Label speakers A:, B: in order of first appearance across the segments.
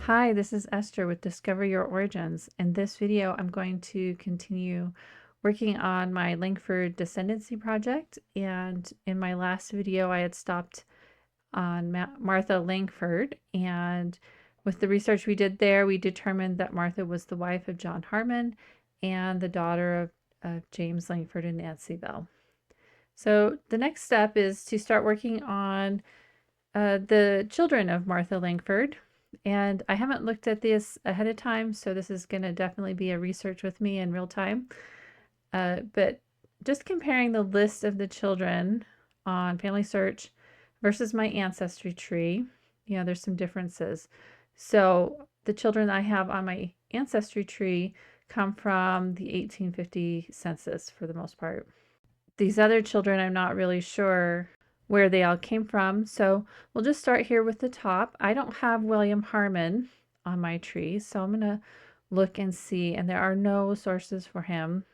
A: Hi, this is Esther with Discover Your Origins. In this video, I'm going to continue working on my Langford Descendancy project. And in my last video, I had stopped on Martha Langford. And with the research we did there, we determined that Martha was the wife of John Harmon and the daughter of James Langford and Nancy Bell. So the next step is to start working on the children of Martha Langford. And I haven't looked at this ahead of time, so this is going to definitely be a research with me in real time. But just comparing the list of the children on FamilySearch versus my ancestry tree, there's some differences. So the children I have on my ancestry tree come from the 1850 census for the most part. These other children, I'm not really sure where they all came from. So we'll just start here with the top. I don't have William Harmon on my tree, so I'm gonna look and see, and there are no sources for him.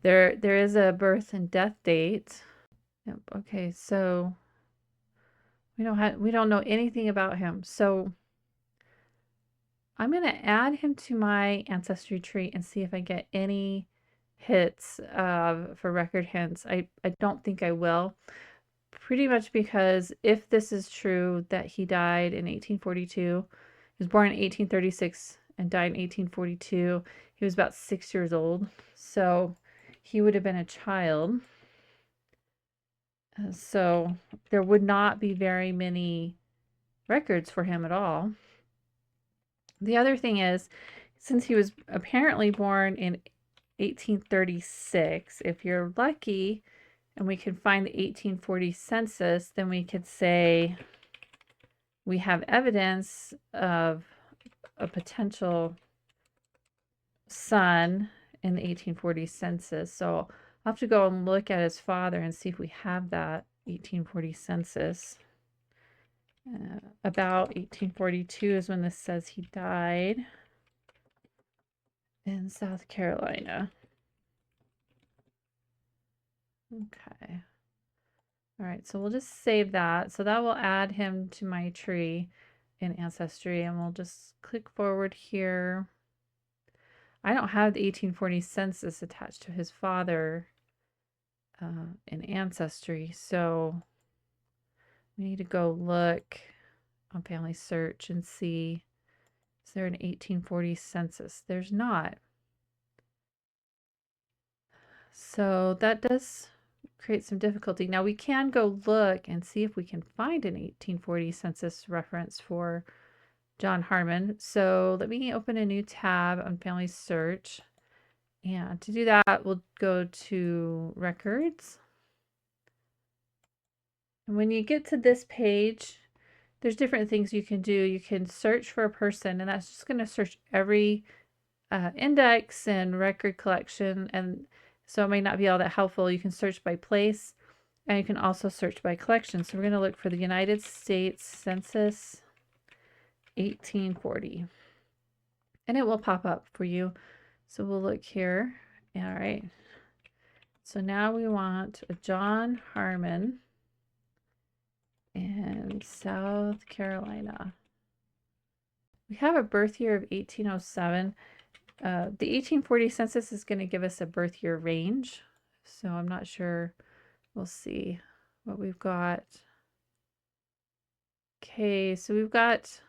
A: There is a birth and death date. Yep, okay, so we don't know anything about him. So I'm gonna add him to my ancestry tree and see if I get any hits for record hints. I don't think I will. Pretty much because if this is true that he died in 1842, he was born in 1836 and died in 1842, he was about 6 years old. So he would have been a child. So there would not be very many records for him at all. The other thing is, since he was apparently born in 1836, if you're lucky, and we can find the 1840 census, then we could say we have evidence of a potential son in the 1840 census. So I'll have to go and look at his father and see if we have that 1840 census. About 1842 is when this says he died in South Carolina. Okay. All right, so we'll just save that. So that will add him to my tree in Ancestry, and we'll just click forward here. I don't have the 1840 census attached to his father in Ancestry, so we need to go look on FamilySearch and see, is there an 1840 census? There's not. So that does create some difficulty. Now we can go look and see if we can find an 1840 census reference for John Harmon. So let me open a new tab on FamilySearch. And to do that, we'll go to Records. And when you get to this page, there's different things you can do. You can search for a person, and that's just going to search every index and record collection. And so it may not be all that helpful. You can search by place, and you can also search by collection. So we're going to look for the United States Census 1840. And it will pop up for you. So we'll look here. All right. So now we want a John Harmon in South Carolina. We have a birth year of 1807. The 1840 census is going to give us a birth year range. So I'm not sure. We'll see what we've got. Okay, so we've got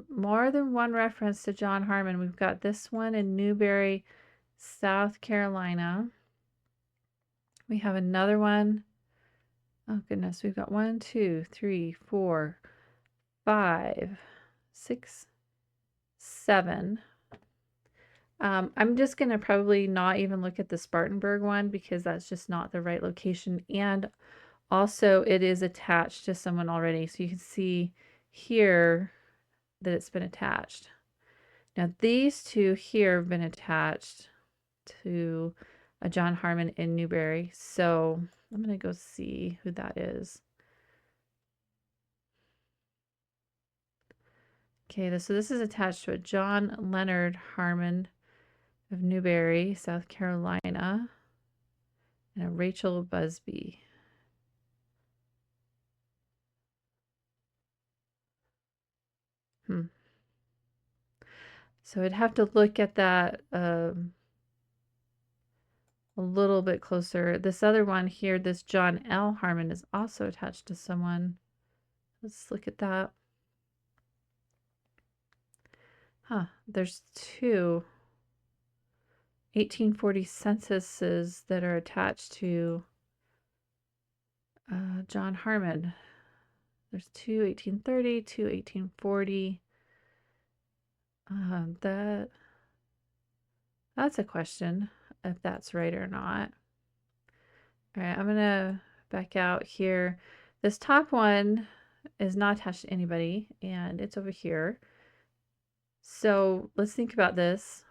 A: more than one reference to John Harmon. We've got this one in Newberry, South Carolina. We have another one. Oh goodness, we've got 1, 2, 3, 4, 5, 6, 7. I'm just going to probably not even look at the Spartanburg one because that's just not the right location. And also it is attached to someone already. So you can see here that it's been attached. Now these two here have been attached to a John Harmon in Newberry. So I'm going to go see who that is. Okay, so this is attached to a John Leonard Harmon of Newberry, South Carolina, and a Rachel Busby. So I'd have to look at that a little bit closer. This other one here, this John L. Harmon, is also attached to someone. Let's look at that. Huh, there's two 1840 censuses that are attached to John Harmon. There's two 1830, two 1840. That's a question if that's right or not. All right, I'm gonna back out here. This top one is not attached to anybody, and it's over here. So let's think about this.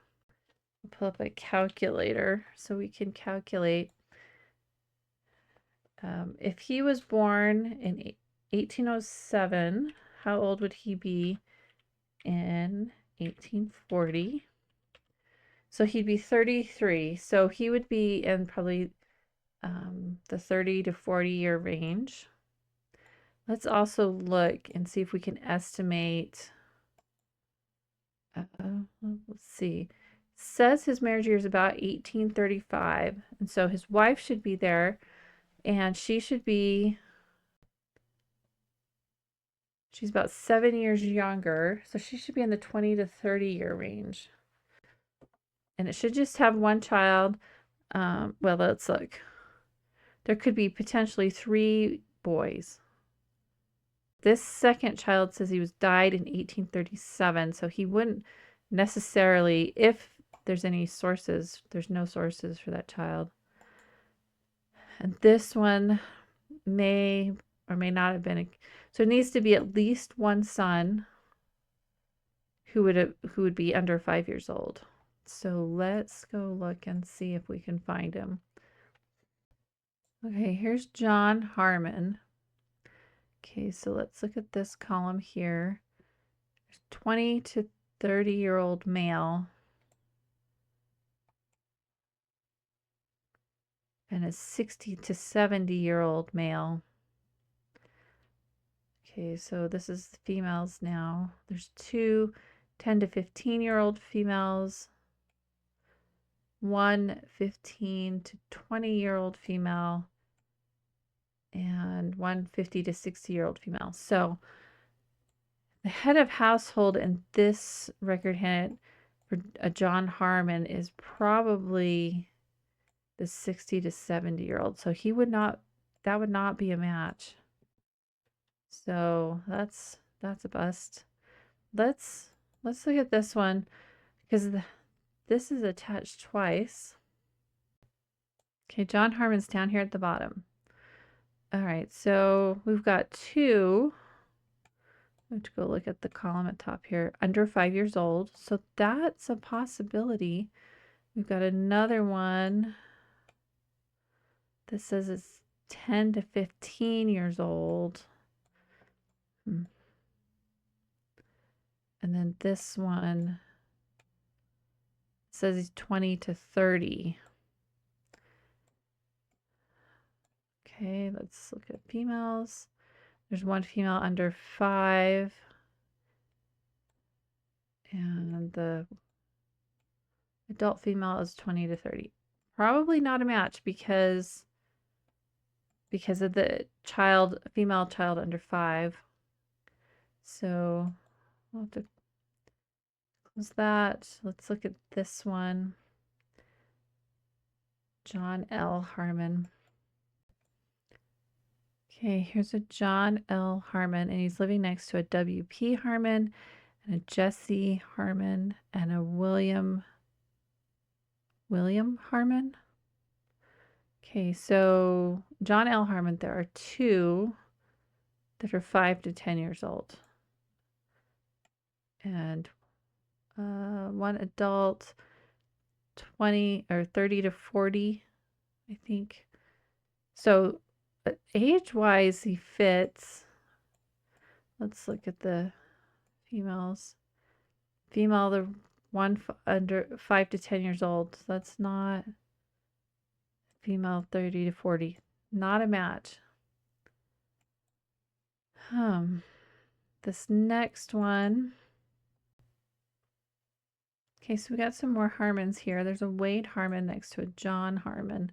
A: I'll pull up a calculator so we can calculate. If he was born in 1807, how old would he be in 1840? So he'd be 33. So he would be in probably the 30 to 40-year range. Let's also look and see if we can estimate. Let's see. It says his marriage year is about 1835, and so his wife should be there, and she's about 7 years younger, so she should be in the 20 to 30-year range. And it should just have one child. Well, let's look. There could be potentially 3 boys. This second child says he was died in 1837, so he wouldn't necessarily, if there's any sources, there's no sources for that child. And this one may or may not have been so it needs to be at least one son who would be under 5 years old. So let's go look and see if we can find him. Okay, here's John Harmon. Okay, so let's look at this column here. There's 20 to 30-year-old male and a 60 to 70-year-old male. Okay, so this is the females now. There's 2 10 to 15-year-old females, 1 15 to 20-year-old female, and 1 50 to 60-year-old female. So the head of household in this record hand for John Harmon is probably the 60 to 70-year-old. So that would not be a match. So that's a bust. Let's look at this one because this is attached twice. Okay, John Harmon's down here at the bottom. All right, so we've got 2. I have to go look at the column at top here. Under 5 years old. So that's a possibility. We've got another one that says it's 10 to 15 years old. And then this one says he's 20 to 30. Okay, let's look at females. There's 1 female under 5. And the adult female is 20 to 30. Probably not a match because of the female child under 5. So I'll have to close that. Let's look at this one. John L. Harmon. Okay, here's a John L. Harmon, and he's living next to a W.P. Harmon and a Jesse Harmon and a William Harmon. Okay, so John L. Harmon, there are 2 that are 5 to 10 years old. And 1 adult, 20 or 30 to 40, I think. So age-wise, he fits. Let's look at the females. Female, the one under 5 to 10 years old. So that's not female 30 to 40. Not a match. This next one, Okay, so we got some more Harmons here. There's a Wade Harmon next to a John Harmon.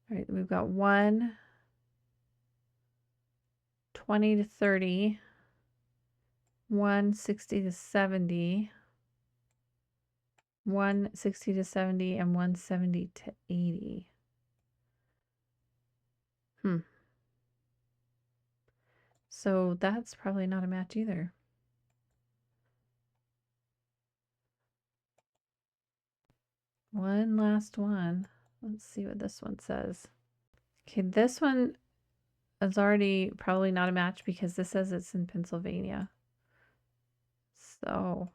A: All right, we've got 1, 20 to 30, 1, 60 to 70, 1, 60 to 70, and 1, 70 to 80. So that's probably not a match either. One last one. Let's see what this one says. Okay, this one is already probably not a match because this says it's in Pennsylvania. So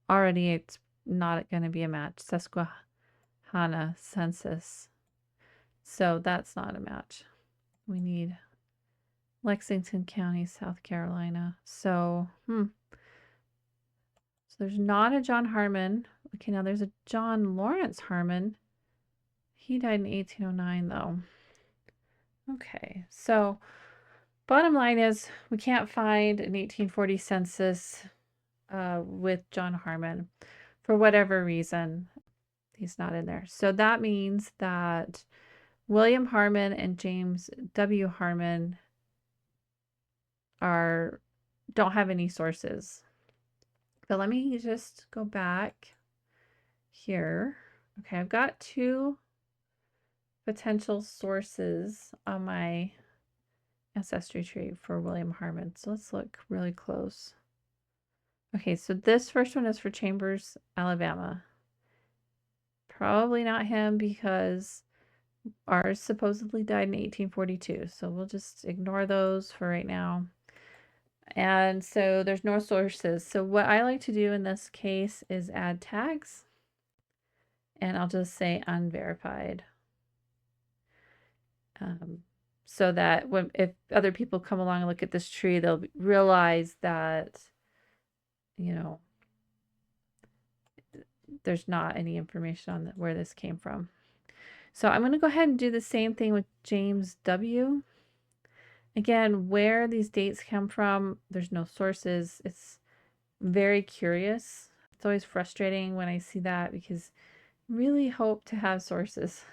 A: already it's not going to be a match. Susquehanna census. So that's not a match. We need Lexington County, South Carolina. So, so there's not a John Harmon. Okay, now there's a John Lawrence Harmon. He died in 1809 though. Okay, so bottom line is we can't find an 1840 census with John Harmon for whatever reason. He's not in there. So that means that William Harmon and James W. Harmon don't have any sources. But let me just go back here. Okay, I've got 2 potential sources on my ancestry tree for William Harmon. So let's look really close. Okay, so this first one is for Chambers, Alabama. Probably not him because ours supposedly died in 1842. So we'll just ignore those for right now. And so there's no sources. So what I like to do in this case is add tags. And I'll just say unverified. So that if other people come along and look at this tree, they'll realize that, you know, there's not any information on where this came from. So I'm going to go ahead and do the same thing with James W. Again, where these dates come from, there's no sources. It's very curious. It's always frustrating when I see that because I really hope to have sources.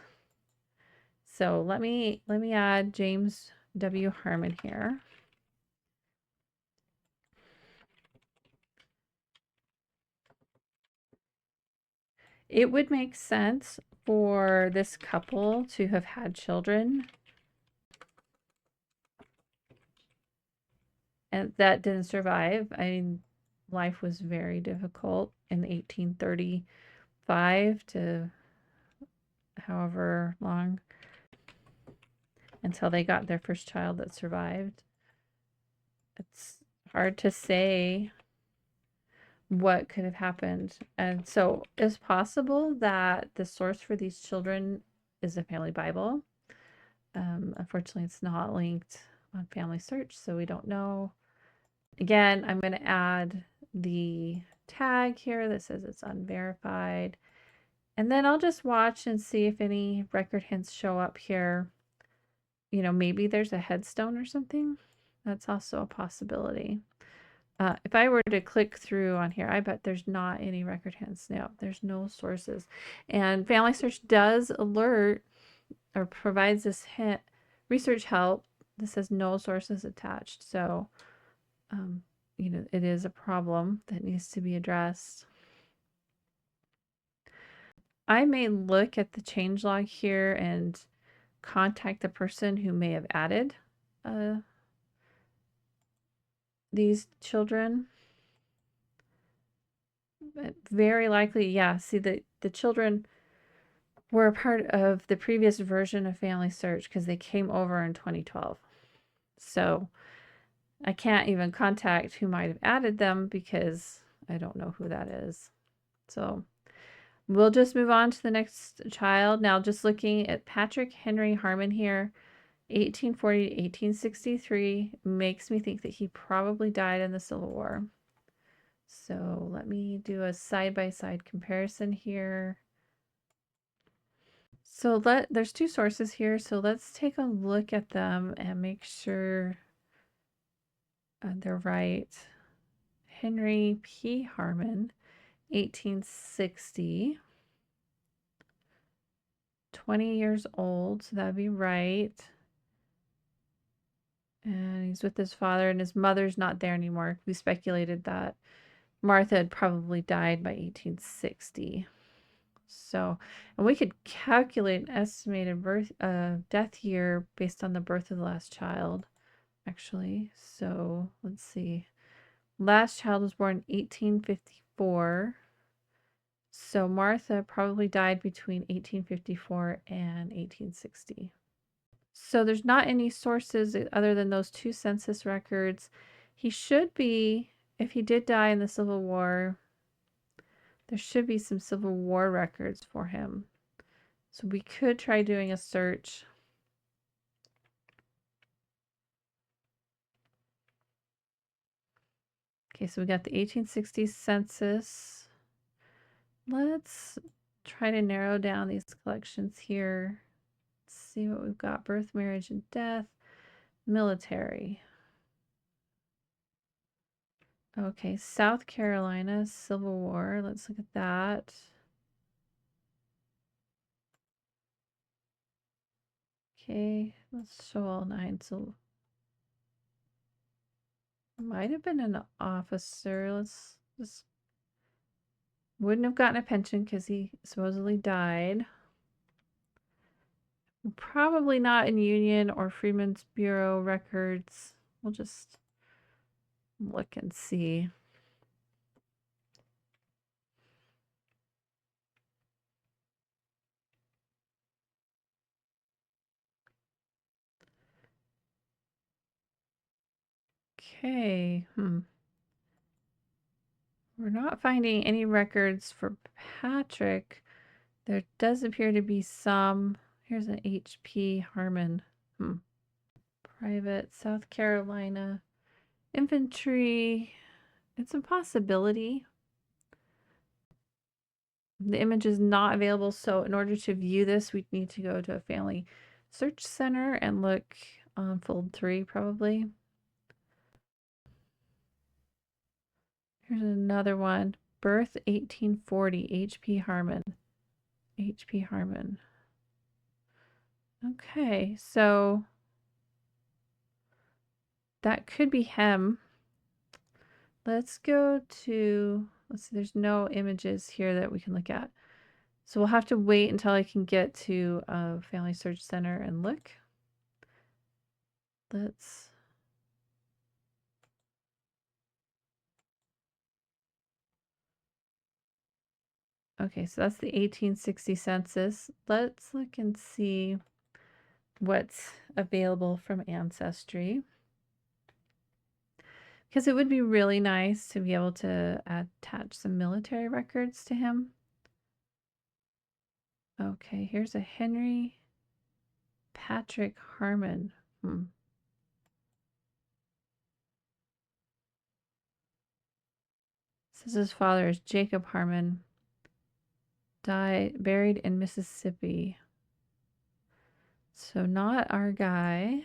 A: So let me add James W. Harmon here. It would make sense for this couple to have had children. And that didn't survive. I mean, life was very difficult in 1835 to however long until they got their first child that survived. It's hard to say what could have happened. And so it's possible that the source for these children is the family Bible. Unfortunately, it's not linked on FamilySearch, so we don't know. Again, I'm going to add the tag here that says it's unverified. And then I'll just watch and see if any record hints show up here. You know, maybe there's a headstone or something. That's also a possibility. If I were to click through on here, I bet there's not any record hints. No, there's no sources. And FamilySearch does alert or provides this hint, research help. This says no sources attached. So, you know, it is a problem that needs to be addressed. I may look at the changelog here and contact the person who may have added these children. But very likely, yeah. See, the children were a part of the previous version of FamilySearch because they came over in 2012. So I can't even contact who might have added them because I don't know who that is. So we'll just move on to the next child. Now, just looking at Patrick Henry Harmon here, 1840 to 1863, makes me think that he probably died in the Civil War. So let me do a side-by-side comparison here. So there's 2 sources here, so let's take a look at them and make sure They're right. Henry P. Harmon, 1860. 20 years old, so that'd be right. And he's with his father, and his mother's not there anymore. We speculated that Martha had probably died by 1860. So, and we could calculate an estimated death year based on the birth of the last child, actually. So let's see. Last child was born in 1854. So Martha probably died between 1854 and 1860. So there's not any sources other than those two census records. He should be, if he did die in the Civil War, there should be some Civil War records for him. So we could try doing a search. Okay, so we got the 1860s census. Let's try to narrow down these collections here. Let's see what we've got. Birth, marriage, and death. Military. Okay, South Carolina, Civil War. Let's look at that. Okay, let's show all 9. So might have been an officer. Let's just wouldn't have gotten a pension because he supposedly died. Probably not in Union or Freedmen's Bureau records. We'll just look and see. Okay. We're not finding any records for Patrick. There does appear to be some. Here's an H.P. Harmon. Private, South Carolina. Infantry. It's a possibility. The image is not available, so in order to view this, we'd need to go to a family search center and look on fold 3 probably. Here's another one. Birth 1840, H.P. Harmon. H.P. Harmon. Okay, so that could be him. Let's go to, let's see, there's no images here that we can look at. So we'll have to wait until I can get to a family search center and look. Let's, okay, so that's the 1860 census. Let's look and see what's available from Ancestry. Because it would be really nice to be able to attach some military records to him. Okay, here's a Henry Patrick Harmon. Says his father is Jacob Harmon. Buried in Mississippi. So not our guy.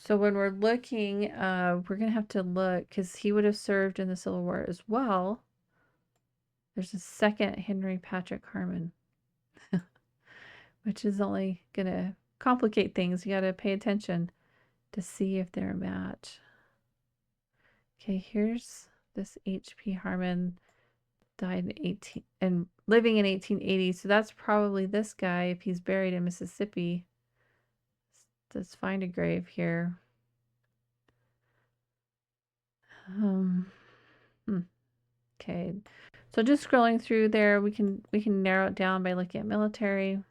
A: So when we're looking, we're going to have to look because he would have served in the Civil War as well. There's a second Henry Patrick Harmon, which is only going to complicate things. You got to pay attention to see if they're a match. Okay, here's this H.P. Harmon, died in living in 1880. So that's probably this guy if he's buried in Mississippi. Let's find a grave here. Okay, so just scrolling through there, we can narrow it down by looking at military.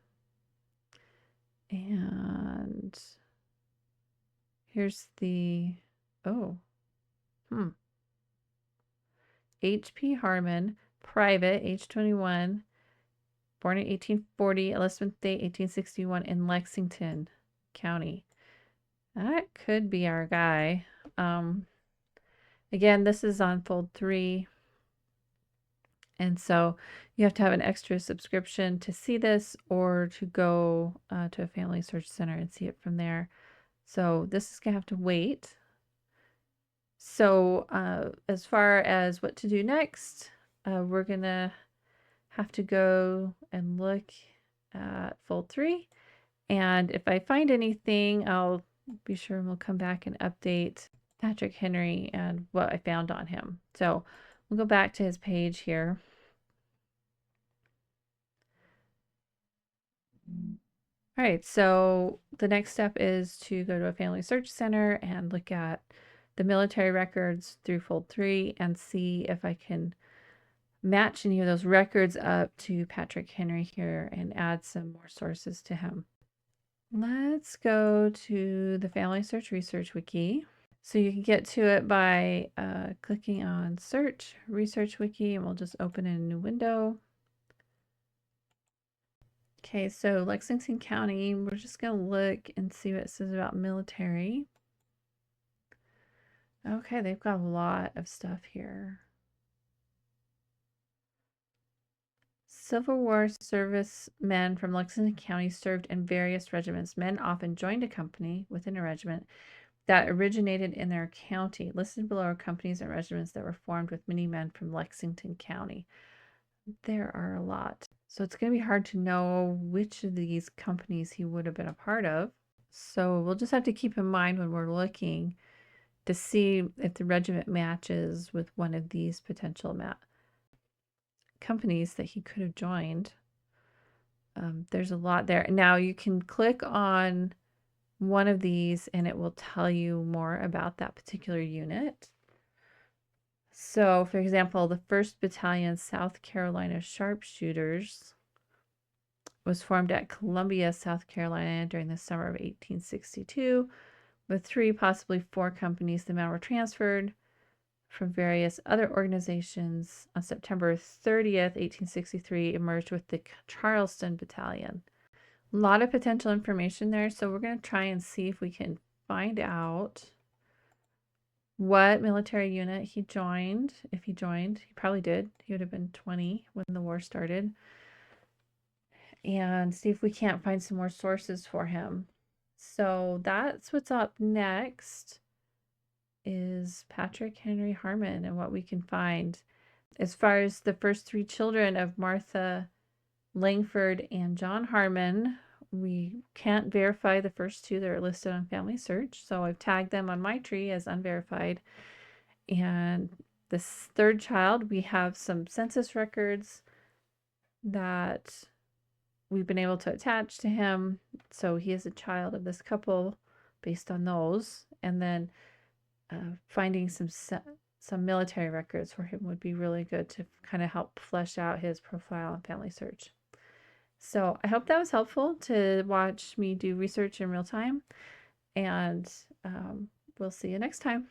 A: And here's the H.P. Harmon, private, age 21, born in 1840, Elizabeth Day, 1861, in Lexington County. That could be our guy. Again, this is on fold 3. And so you have to have an extra subscription to see this or to go to a family search center and see it from there. So this is going to have to wait. So as far as what to do next, we're going to have to go and look at fold 3. And if I find anything, I'll be sure and we'll come back and update Patrick Henry and what I found on him. So we'll go back to his page here. All right, so the next step is to go to a family search center and look at the military records through fold 3 and see if I can match any of those records up to Patrick Henry here and add some more sources to him. Let's go to the Family Search Research Wiki. So you can get to it by clicking on Search Research Wiki, and we'll just open in a new window. Okay, so Lexington County, we're just going to look and see what it says about military. Okay, they've got a lot of stuff here. Civil War servicemen from Lexington County served in various regiments. Men often joined a company within a regiment that originated in their county. Listed below are companies and regiments that were formed with many men from Lexington County. There are a lot. So it's going to be hard to know which of these companies he would have been a part of. So we'll just have to keep in mind when we're looking to see if the regiment matches with one of these potential companies that he could have joined. There's a lot there. Now you can click on one of these and it will tell you more about that particular unit. So, for example, the 1st Battalion South Carolina Sharpshooters was formed at Columbia, South Carolina during the summer of 1862 with 3, possibly 4 companies. The men were transferred from various other organizations. On September 30th, 1863, emerged with the Charleston Battalion. A lot of potential information there, so we're going to try and see if we can find out what military unit he joined. If he joined, he probably did. He would have been 20 when the war started. And see if we can't find some more sources for him. So that's what's up next, is Patrick Henry Harmon and what we can find. As far as the first 3 children of Martha Langford and John Harmon, we can't verify the first 2 that are listed on FamilySearch, so I've tagged them on my tree as unverified. And this 3rd child, we have some census records that we've been able to attach to him, so he is a child of this couple based on those. And then finding some military records for him would be really good to kind of help flesh out his profile on FamilySearch. So I hope that was helpful to watch me do research in real time, and we'll see you next time.